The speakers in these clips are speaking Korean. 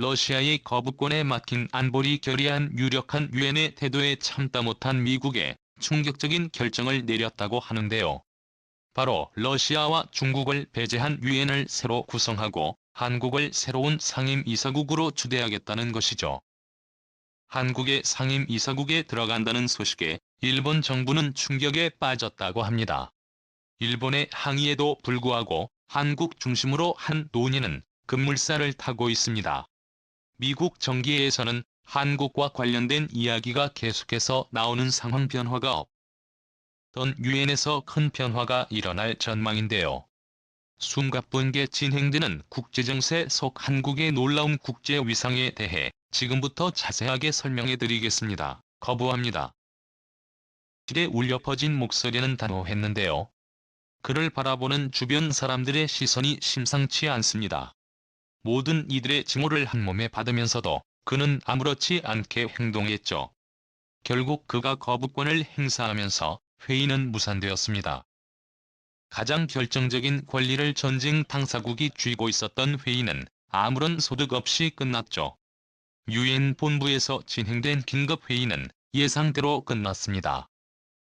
러시아의 거부권에 막힌 안보리 결의안 유력한 유엔의 태도에 참다 못한 미국에 충격적인 결정을 내렸다고 하는데요. 바로 러시아와 중국을 배제한 유엔을 새로 구성하고 한국을 새로운 상임이사국으로 추대하겠다는 것이죠. 한국의 상임이사국에 들어간다는 소식에 일본 정부는 충격에 빠졌다고 합니다. 일본의 항의에도 불구하고 한국 중심으로 한 논의는 급물살을 타고 있습니다. 미국 정계에서는 한국과 관련된 이야기가 계속해서 나오는 상황 변화가 없던 유엔에서 큰 변화가 일어날 전망인데요. 숨가쁘게 진행되는 국제정세 속 한국의 놀라운 국제 위상에 대해 지금부터 자세하게 설명해드리겠습니다. 거부합니다. 실에 울려 퍼진 목소리는 단호했는데요. 그를 바라보는 주변 사람들의 시선이 심상치 않습니다. 모든 이들의 증오를 한몸에 받으면서도 그는 아무렇지 않게 행동했죠. 결국 그가 거부권을 행사하면서 회의는 무산되었습니다. 가장 결정적인 권리를 전쟁 당사국이 쥐고 있었던 회의는 아무런 소득 없이 끝났죠. 유엔 본부에서 진행된 긴급회의는 예상대로 끝났습니다.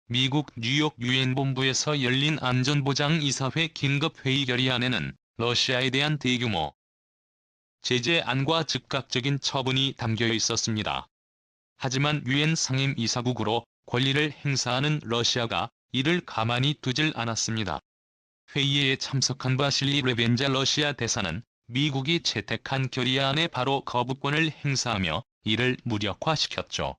미국 뉴욕 유엔 본부에서 열린 안전보장이사회 긴급회의 결의안에는 러시아에 대한 대규모 제재안과 즉각적인 처분이 담겨 있었습니다. 하지만 유엔 상임이사국으로 권리를 행사하는 러시아가 이를 가만히 두질 않았습니다. 회의에 참석한 바실리 레벤자 러시아 대사는 미국이 채택한 결의안에 바로 거부권을 행사하며 이를 무력화시켰죠.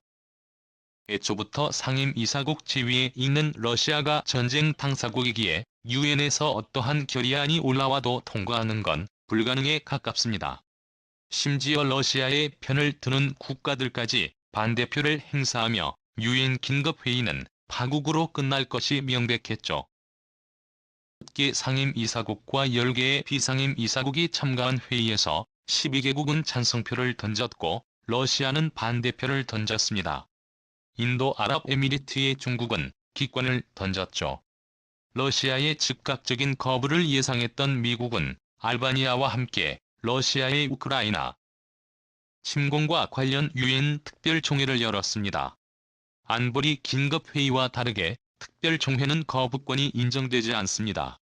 애초부터 상임이사국 지위에 있는 러시아가 전쟁 당사국이기에 유엔에서 어떠한 결의안이 올라와도 통과하는 건 불가능에 가깝습니다. 심지어 러시아의 편을 드는 국가들까지 반대표를 행사하며 유엔 긴급회의는 파국으로 끝날 것이 명백했죠. 10개 상임이사국과 10개의 비상임이사국이 참가한 회의에서 12개국은 찬성표를 던졌고 러시아는 반대표를 던졌습니다. 인도 아랍에미리트의 중국은 기권을 던졌죠. 러시아의 즉각적인 거부를 예상했던 미국은 알바니아와 함께 러시아의 우크라이나 침공과 관련 유엔 특별총회를 열었습니다. 안보리 긴급회의와 다르게 특별총회는 거부권이 인정되지 않습니다.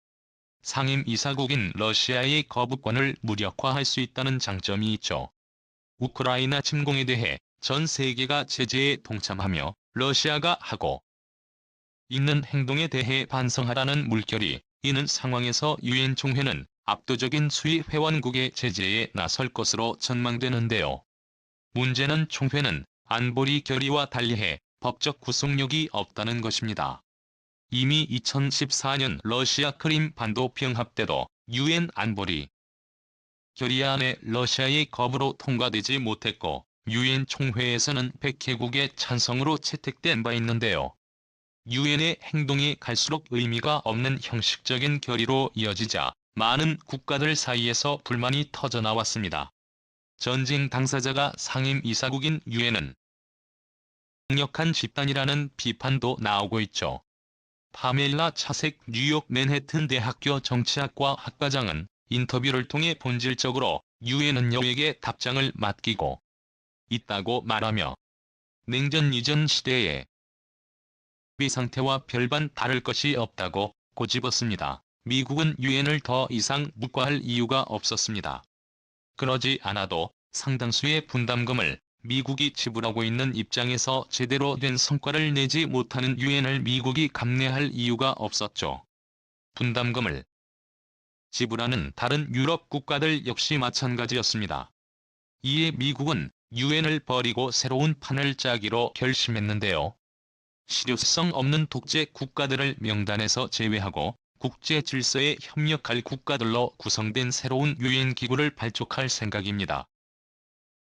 상임이사국인 러시아의 거부권을 무력화할 수 있다는 장점이 있죠. 우크라이나 침공에 대해 전 세계가 제재에 동참하며 러시아가 하고 있는 행동에 대해 반성하라는 물결이 있는 상황에서 유엔 총회는 압도적인 수의 회원국의 제재에 나설 것으로 전망되는데요. 문제는 총회는 안보리 결의와 달리해 법적 구속력이 없다는 것입니다. 이미 2014년 러시아 크림 반도 병합 때도 유엔 안보리 결의안에 러시아의 거부로 통과되지 못했고 유엔 총회에서는 100개국의 찬성으로 채택된 바 있는데요. 유엔의 행동이 갈수록 의미가 없는 형식적인 결의로 이어지자 많은 국가들 사이에서 불만이 터져나왔습니다. 전쟁 당사자가 상임이사국인 유엔은 강력한 집단이라는 비판도 나오고 있죠. 파멜라 차색 뉴욕 맨해튼 대학교 정치학과 학과장은 인터뷰를 통해 본질적으로 유엔은 여에게 답장을 맡기고 있다고 말하며 냉전 이전 시대의 상태와 별반 다를 것이 없다고 꼬집었습니다. 미국은 유엔을 더 이상 묵과할 이유가 없었습니다. 그러지 않아도 상당수의 분담금을 미국이 지불하고 있는 입장에서 제대로 된 성과를 내지 못하는 유엔을 미국이 감내할 이유가 없었죠. 분담금을 지불하는 다른 유럽 국가들 역시 마찬가지였습니다. 이에 미국은 유엔을 버리고 새로운 판을 짜기로 결심했는데요. 실효성 없는 독재 국가들을 명단에서 제외하고 국제 질서에 협력할 국가들로 구성된 새로운 유엔 기구를 발족할 생각입니다.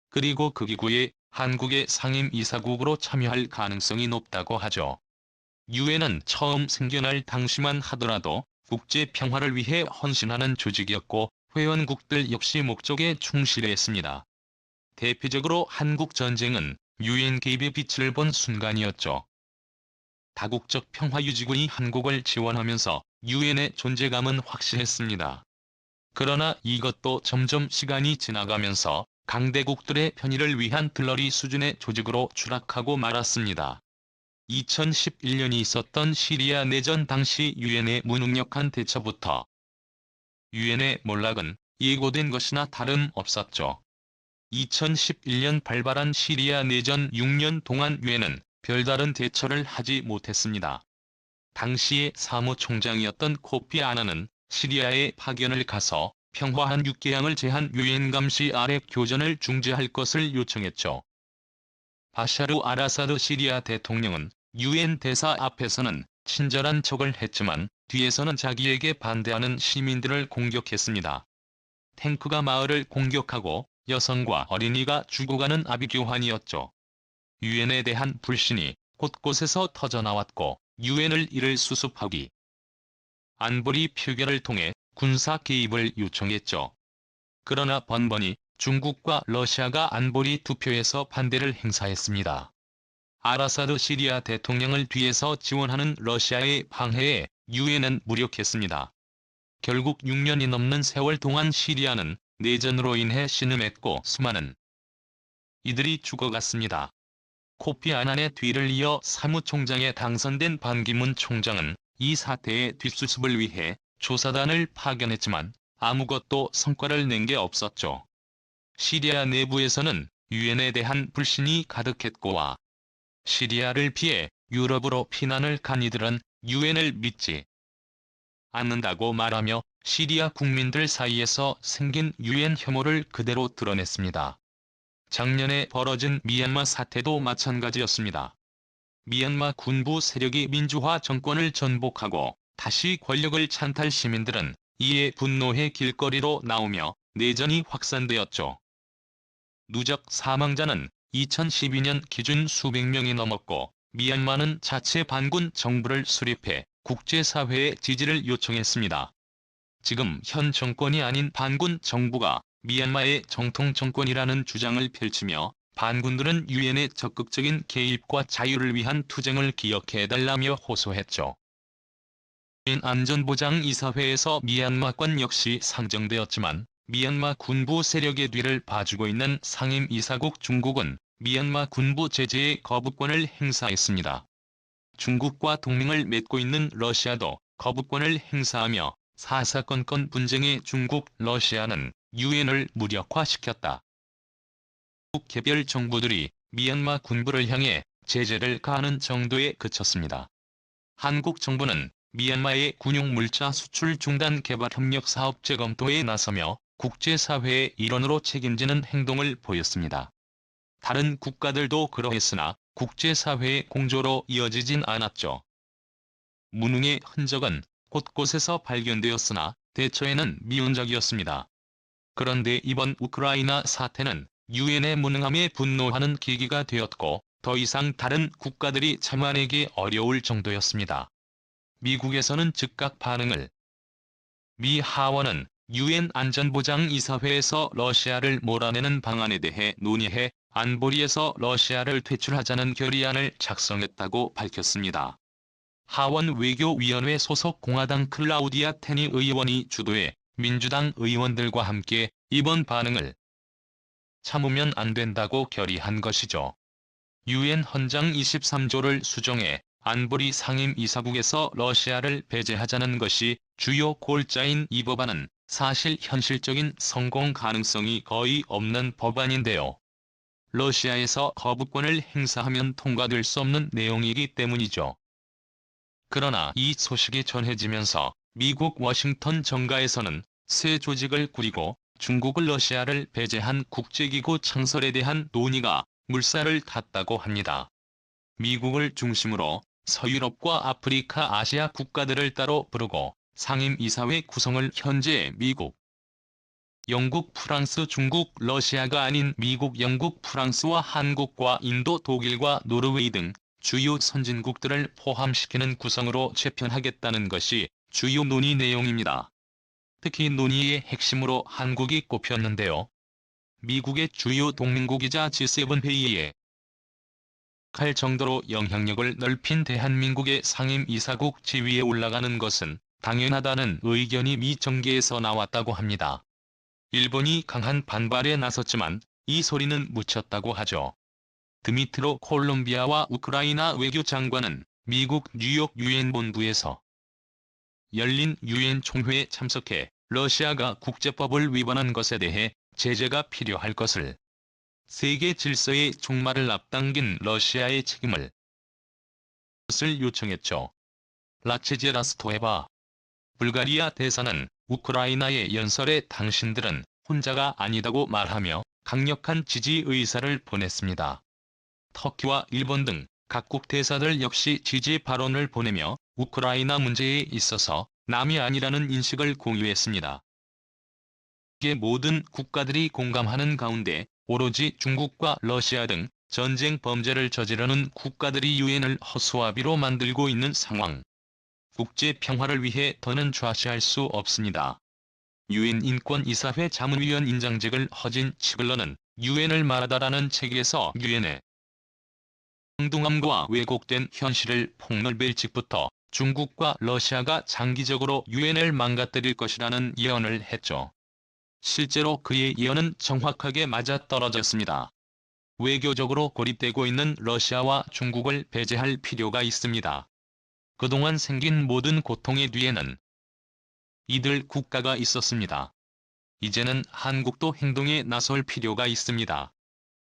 그리고 그 기구에 한국의 상임이사국으로 참여할 가능성이 높다고 하죠. 유엔은 처음 생겨날 당시만 하더라도 국제 평화를 위해 헌신하는 조직이었고 회원국들 역시 목적에 충실했습니다. 대표적으로 한국 전쟁은 유엔 개입의 빛을 본 순간이었죠. 다국적 평화유지군이 한국을 지원하면서 유엔의 존재감은 확실했습니다. 그러나 이것도 점점 시간이 지나가면서 강대국들의 편의를 위한 들러리 수준의 조직으로 추락하고 말았습니다. 2011년이 있었던 시리아 내전 당시 유엔의 무능력한 대처부터 유엔의 몰락은 예고된 것이나 다름없었죠. 2011년 발발한 시리아 내전 6년 동안 유엔은 별다른 대처를 하지 못했습니다. 당시의 사무총장이었던 코피 아나는 시리아에 파견을 가서 평화한 육개항을 제한 유엔 감시 아래 교전을 중지할 것을 요청했죠. 바샤르 알아사드 시리아 대통령은 유엔 대사 앞에서는 친절한 척을 했지만 뒤에서는 자기에게 반대하는 시민들을 공격했습니다. 탱크가 마을을 공격하고 여성과 어린이가 죽어가는 아비규환이었죠. 유엔에 대한 불신이 곳곳에서 터져나왔고 유엔을 이를 수습하기 안보리 표결을 통해 군사 개입을 요청했죠. 그러나 번번이 중국과 러시아가 안보리 투표에서 반대를 행사했습니다. 아라사드 시리아 대통령을 뒤에서 지원하는 러시아의 방해에 유엔은 무력했습니다. 결국 6년이 넘는 세월 동안 시리아는 내전으로 인해 신음했고 수많은 이들이 죽어갔습니다. 코피 아난의 뒤를 이어 사무총장에 당선된 반기문 총장은 이 사태의 뒷수습을 위해 조사단을 파견했지만 아무것도 성과를 낸 게 없었죠. 시리아 내부에서는 유엔에 대한 불신이 가득했고와 시리아를 피해 유럽으로 피난을 간 이들은 유엔을 믿지 않는다고 말하며 시리아 국민들 사이에서 생긴 유엔 혐오를 그대로 드러냈습니다. 작년에 벌어진 미얀마 사태도 마찬가지였습니다. 미얀마 군부 세력이 민주화 정권을 전복하고 다시 권력을 찬탈 시민들은 이에 분노해 길거리로 나오며 내전이 확산되었죠. 누적 사망자는 2012년 기준 수백 명이 넘었고 미얀마는 자체 반군 정부를 수립해 국제사회의 지지를 요청했습니다. 지금 현 정권이 아닌 반군 정부가 미얀마의 정통 정권이라는 주장을 펼치며 반군들은 유엔의 적극적인 개입과 자유를 위한 투쟁을 기억해달라며 호소했죠. 유엔 안전보장이사회에서 미얀마권 역시 상정되었지만 미얀마 군부 세력의 뒤를 봐주고 있는 상임이사국 중국은 미얀마 군부 제재의 거부권을 행사했습니다. 중국과 동맹을 맺고 있는 러시아도 거부권을 행사하며 사사건건 분쟁의 중국, 러시아는 유엔을 무력화시켰다. 개별 정부들이 미얀마 군부를 향해 제재를 가하는 정도에 그쳤습니다. 한국 정부는 미얀마의 군용물자 수출 중단 개발 협력 사업 재검토에 나서며 국제사회의 일원으로 책임지는 행동을 보였습니다. 다른 국가들도 그러했으나 국제사회의 공조로 이어지진 않았죠. 무능의 흔적은 곳곳에서 발견되었으나 대처에는 미온적이었습니다. 그런데 이번 우크라이나 사태는 유엔의 무능함에 분노하는 계기가 되었고 더 이상 다른 국가들이 참아내기 어려울 정도였습니다. 미국에서는 즉각 반응을 미 하원은 유엔 안전보장이사회에서 러시아를 몰아내는 방안에 대해 논의해 안보리에서 러시아를 퇴출하자는 결의안을 작성했다고 밝혔습니다. 하원 외교위원회 소속 공화당 클라우디아 테니 의원이 주도해 민주당 의원들과 함께 이번 반응을 참으면 안 된다고 결의한 것이죠. 유엔 헌장 23조를 수정해 안보리 상임이사국에서 러시아를 배제하자는 것이 주요 골자인 이 법안은 사실 현실적인 성공 가능성이 거의 없는 법안인데요. 러시아에서 거부권을 행사하면 통과될 수 없는 내용이기 때문이죠. 그러나 이 소식이 전해지면서 미국 워싱턴 정가에서는 새 조직을 꾸리고 중국을 러시아를 배제한 국제기구 창설에 대한 논의가 물살을 탔다고 합니다. 미국을 중심으로 서유럽과 아프리카, 아시아 국가들을 따로 부르고 상임이사회 구성을 현재 미국, 영국, 프랑스, 중국, 러시아가 아닌 미국, 영국, 프랑스와 한국과 인도, 독일과 노르웨이 등 주요 선진국들을 포함시키는 구성으로 재편하겠다는 것이 주요 논의 내용입니다. 특히 논의의 핵심으로 한국이 꼽혔는데요. 미국의 주요 동맹국이자 G7 회의에 갈 정도로 영향력을 넓힌 대한민국의 상임이사국 지위에 올라가는 것은 당연하다는 의견이 미 정계에서 나왔다고 합니다. 일본이 강한 반발에 나섰지만 이 소리는 묻혔다고 하죠. 드미트로 콜롬비아와 우크라이나 외교장관은 미국 뉴욕 유엔 본부에서 열린 유엔 총회에 참석해 러시아가 국제법을 위반한 것에 대해 제재가 필요할 것을, 세계 질서의 종말을 앞당긴 러시아의 책임을 것을 요청했죠. 라체제 라스토에바 불가리아 대사는 우크라이나의 연설에 당신들은 혼자가 아니다고 말하며 강력한 지지 의사를 보냈습니다. 터키와 일본 등 각국 대사들 역시 지지 발언을 보내며 우크라이나 문제에 있어서 남이 아니라는 인식을 공유했습니다. 세계 모든 국가들이 공감하는 가운데 오로지 중국과 러시아 등 전쟁 범죄를 저지르는 국가들이 유엔을 허수아비로 만들고 있는 상황. 국제 평화를 위해 더는 좌시할 수 없습니다. 유엔 인권이사회 자문위원 인장직을 허진 치글러는 유엔을 말하다라는 책에서 유엔의 엉뚱함과 왜곡된 현실을 폭넓일 직부터 중국과 러시아가 장기적으로 유엔을 망가뜨릴 것이라는 예언을 했죠. 실제로 그의 예언은 정확하게 맞아떨어졌습니다. 외교적으로 고립되고 있는 러시아와 중국을 배제할 필요가 있습니다. 그동안 생긴 모든 고통의 뒤에는 이들 국가가 있었습니다. 이제는 한국도 행동에 나설 필요가 있습니다.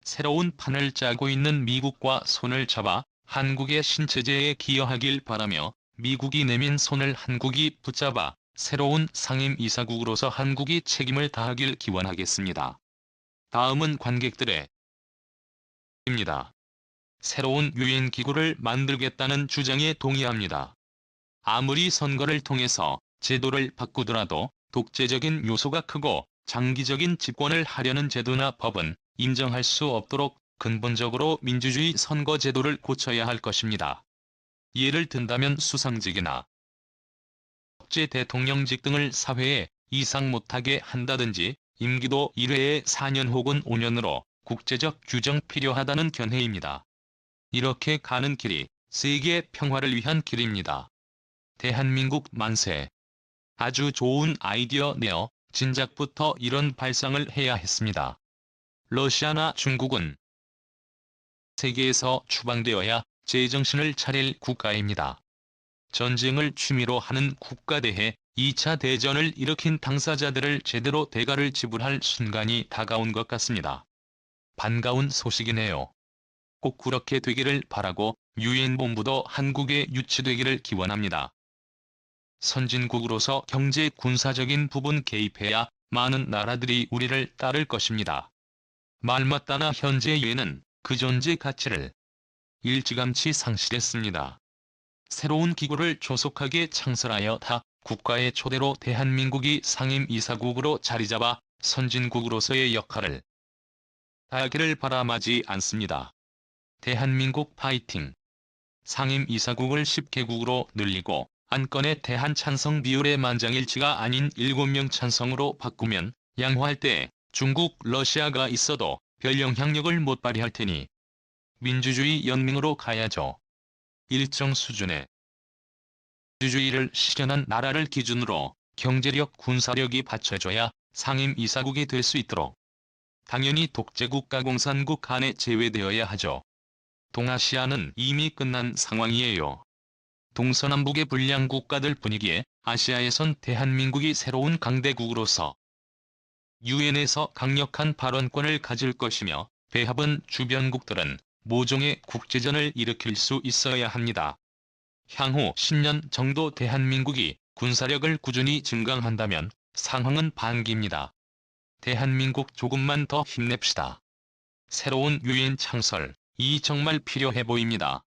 새로운 판을 짜고 있는 미국과 손을 잡아 한국의 신체제에 기여하길 바라며 미국이 내민 손을 한국이 붙잡아 새로운 상임이사국으로서 한국이 책임을 다하길 기원하겠습니다. 다음은 관객들의 입니다. 새로운 유엔 기구를 만들겠다는 주장에 동의합니다. 아무리 선거를 통해서 제도를 바꾸더라도 독재적인 요소가 크고 장기적인 집권을 하려는 제도나 법은 인정할 수 없도록 근본적으로 민주주의 선거 제도를 고쳐야 할 것입니다. 예를 든다면 수상직이나 국제 대통령직 등을 사회에 이상 못하게 한다든지 임기도 1회에 4년 혹은 5년으로 국제적 규정 필요하다는 견해입니다. 이렇게 가는 길이 세계 평화를 위한 길입니다. 대한민국 만세. 아주 좋은 아이디어네요. 진작부터 이런 발상을 해야 했습니다. 러시아나 중국은 세계에서 추방되어야 제정신을 차릴 국가입니다. 전쟁을 취미로 하는 국가 대해 2차 대전을 일으킨 당사자들을 제대로 대가를 지불할 순간이 다가온 것 같습니다. 반가운 소식이네요. 꼭 그렇게 되기를 바라고 유엔 본부도 한국에 유치되기를 기원합니다. 선진국으로서 경제 군사적인 부분 개입해야 많은 나라들이 우리를 따를 것입니다. 말맞다나 현재 유엔은 그 존재 가치를 일찌감치 상실했습니다. 새로운 기구를 조속하게 창설하여 타 국가의 초대로 대한민국이 상임이사국으로 자리잡아 선진국으로서의 역할을 다하기를 바람하지 않습니다. 대한민국 파이팅! 상임이사국을 10개국으로 늘리고 안건의 대한 찬성 비율의 만장일치가 아닌 7명 찬성으로 바꾸면 양호할 때 중국, 러시아가 있어도 별 영향력을 못 발휘할 테니 민주주의 연맹으로 가야죠. 일정 수준의 민주주의를 실현한 나라를 기준으로 경제력, 군사력이 받쳐줘야 상임이사국이 될 수 있도록 당연히 독재국가 공산국 간에 제외되어야 하죠. 동아시아는 이미 끝난 상황이에요. 동서남북의 불량 국가들 분위기에 아시아에선 대한민국이 새로운 강대국으로서 유엔에서 강력한 발언권을 가질 것이며 배합은 주변국들은 모종의 국제전을 일으킬 수 있어야 합니다. 향후 10년 정도 대한민국이 군사력을 꾸준히 증강한다면 상황은 반기입니다. 대한민국 조금만 더 힘냅시다. 새로운 유엔 창설, 이 정말 필요해 보입니다.